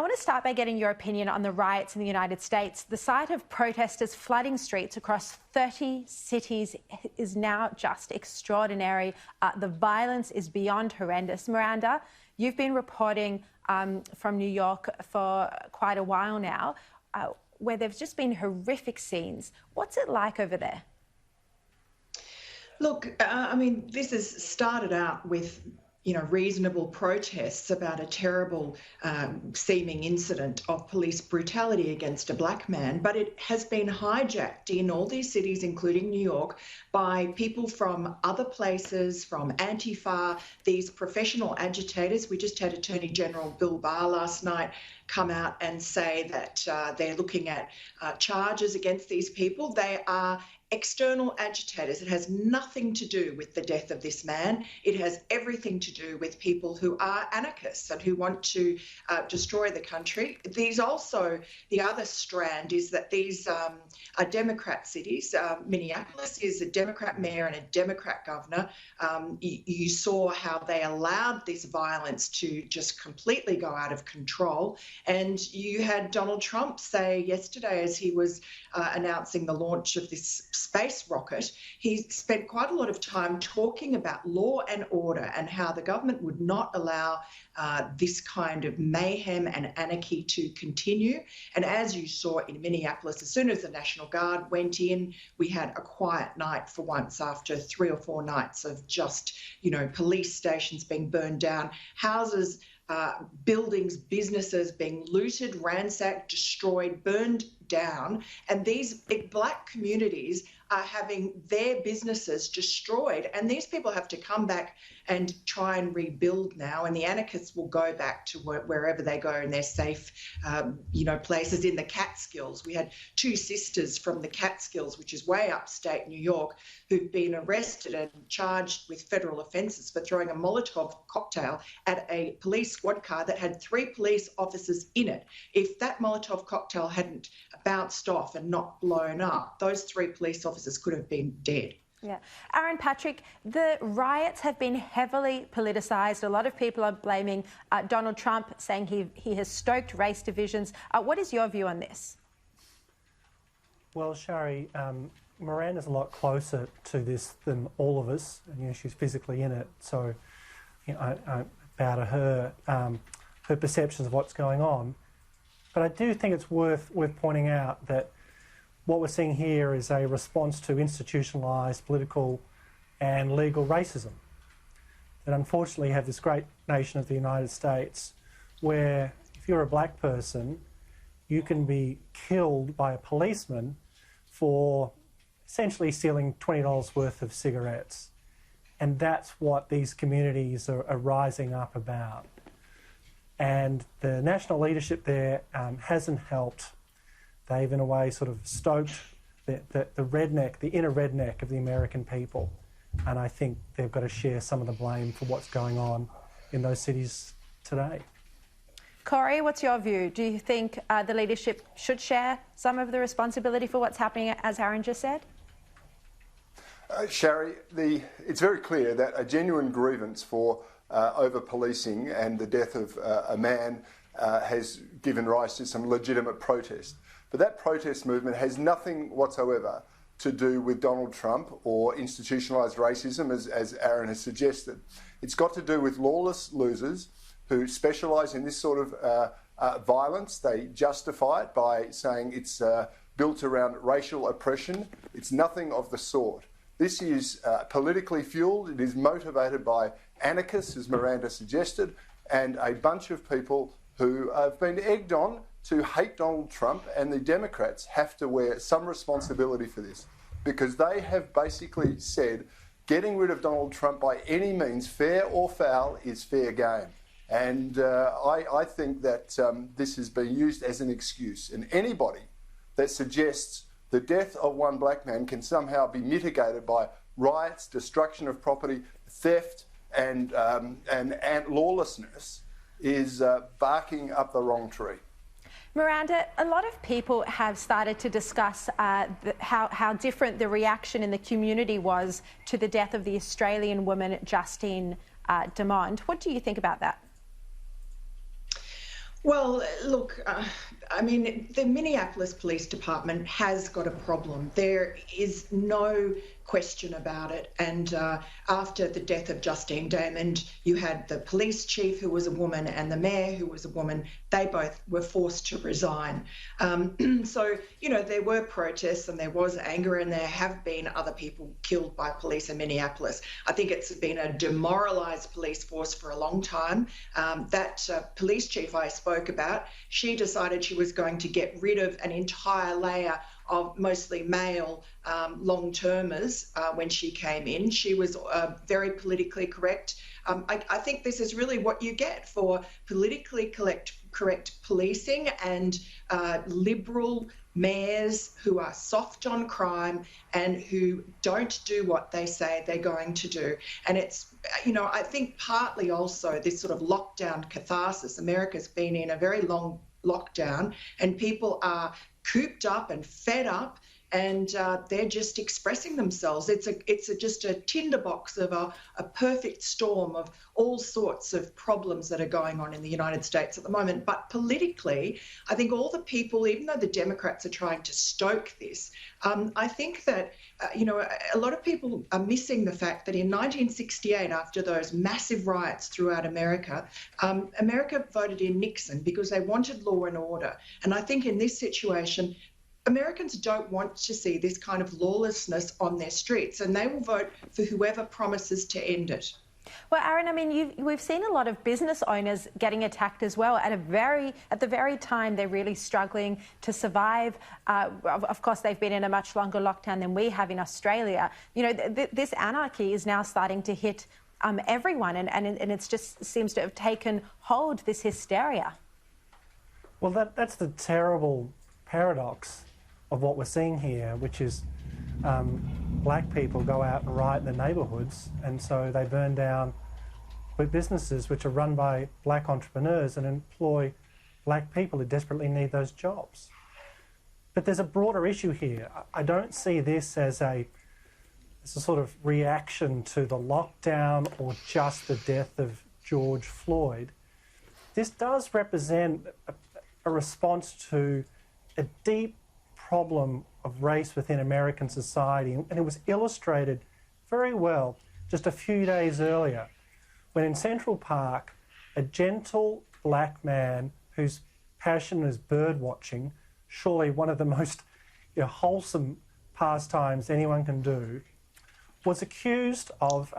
want to start by getting your opinion on the riots in the United States. The sight of protesters flooding streets across 30 cities is now just extraordinary. The violence is beyond horrendous. Miranda, you've been reporting from New York for quite a while now, where there's just been horrific scenes. What's it like over there? Look, I mean, this has started out with reasonable protests about a terrible seeming incident of police brutality against a black man, but it has been hijacked in all these cities, including New York, by people from other places, from antifa, these professional agitators. We just had Attorney General Bill Barr last night come out and say that they're looking at charges against these people. They are external agitators. It has nothing to do with the death of this man. It has everything to do with people who are anarchists and who want to destroy the country. The other strand is that these are Democrat cities. Minneapolis is a Democrat mayor and a Democrat governor. You saw how they allowed this violence to just completely go out of control. And you had Donald Trump say yesterday, as he was announcing the launch of this space rocket, he spent quite a lot of time talking about law and order and how the government would not allow this kind of mayhem and anarchy to continue. And as you saw in Minneapolis, as soon as the National Guard went in, we had a quiet night for once after 3 or 4 nights of just, police stations being burned down, houses, buildings, businesses being looted, ransacked, destroyed, burned down. And these black communities are having their businesses destroyed. And these people have to come back and try and rebuild now. And the anarchists will go back to wherever they go in their safe, places in the Catskills. We had 2 sisters from the Catskills, which is way upstate New York, who've been arrested and charged with federal offences for throwing a Molotov cocktail at a police squad car that had 3 police officers in it. If that Molotov cocktail hadn't bounced off and not blown up, those 3 police officers could have been dead. Yeah. Aaron Patrick, the riots have been heavily politicised. A lot of people are blaming Donald Trump, saying he has stoked race divisions. What is your view on this? Well, Sharri, Miranda's a lot closer to this than all of us. She's physically in it, so I bow to her, her perceptions of what's going on. But I do think it's worth pointing out that what we're seeing here is a response to institutionalised political and legal racism that unfortunately have this great nation of the United States, where if you're a black person, you can be killed by a policeman for essentially stealing $20 worth of cigarettes. And that's what these communities are rising up about. And the national leadership there hasn't helped. They've, in a way, sort of stoked the redneck, the inner redneck of the American people. And I think they've got to share some of the blame for what's going on in those cities today. Corey, what's your view? Do you think the leadership should share some of the responsibility for what's happening, as Aaron just said? Sharri, it's very clear that a genuine grievance for over-policing and the death of a man has given rise to some legitimate protest. But that protest movement has nothing whatsoever to do with Donald Trump or institutionalised racism, as Aaron has suggested. It's got to do with lawless losers who specialise in this sort of violence. They justify it by saying it's built around racial oppression. It's nothing of the sort. This is politically fuelled. It is motivated by anarchists, as Miranda suggested, and a bunch of people who have been egged on to hate Donald Trump, and the Democrats have to wear some responsibility for this, because they have basically said getting rid of Donald Trump by any means, fair or foul, is fair game. And I think that this has been used as an excuse. And anybody that suggests the death of one black man can somehow be mitigated by riots, destruction of property, theft, and lawlessness is barking up the wrong tree. Miranda, a lot of people have started to discuss how different the reaction in the community was to the death of the Australian woman Justine Dumont. What do you think about that? Well, look, I mean, the Minneapolis Police Department has got a problem. There is no question about it. And after the death of Justine Damond, you had the police chief who was a woman and the mayor who was a woman. They both were forced to resign. So, you know, there were protests and there was anger, and there have been other people killed by police in Minneapolis. I think it's been a demoralised police force for a long time. That police chief I spoke about, she decided she was going to get rid of an entire layer of mostly male long-termers when she came in. She was very politically correct. I think this is really what you get for politically correct policing and liberal mayors who are soft on crime and who don't do what they say they're going to do. And it's, you know, I think partly also this sort of lockdown catharsis. America's been in a very long lockdown and people are cooped up and fed up, and they're just expressing themselves. It's just a tinderbox of a perfect storm of all sorts of problems that are going on in the United States at the moment. But politically, I think all the people, even though the Democrats are trying to stoke this, I think that, you know, a lot of people are missing the fact that in 1968, after those massive riots throughout America, America voted in Nixon because they wanted law and order. And I think in this situation, Americans don't want to see this kind of lawlessness on their streets, and they will vote for whoever promises to end it. Well, Aaron, I mean, we've seen a lot of business owners getting attacked as well at the very time they're really struggling to survive. Of course, they've been in a much longer lockdown than we have in Australia. You know, this anarchy is now starting to hit everyone, and it just seems to have taken hold, this hysteria. Well, that's the terrible paradox of what we're seeing here, which is black people go out and riot in the neighbourhoods, and so they burn down businesses which are run by black entrepreneurs and employ black people who desperately need those jobs. But there's a broader issue here. I don't see this as a sort of reaction to the lockdown or just the death of George Floyd. This does represent a response to a deep problem of race within American society, and it was illustrated very well just a few days earlier when in Central Park a gentle black man whose passion is bird watching, surely one of the most wholesome pastimes anyone can do, was accused of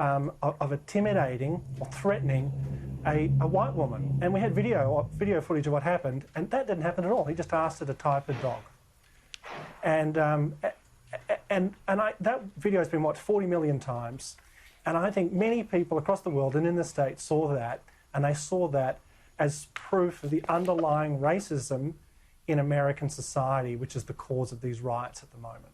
intimidating or threatening a white woman. And we had video footage of what happened, and that didn't happen at all. He just asked her to tie up a dog. And that video has been watched 40 million times, and I think many people across the world and in the States saw that, and they saw that as proof of the underlying racism in American society, which is the cause of these riots at the moment.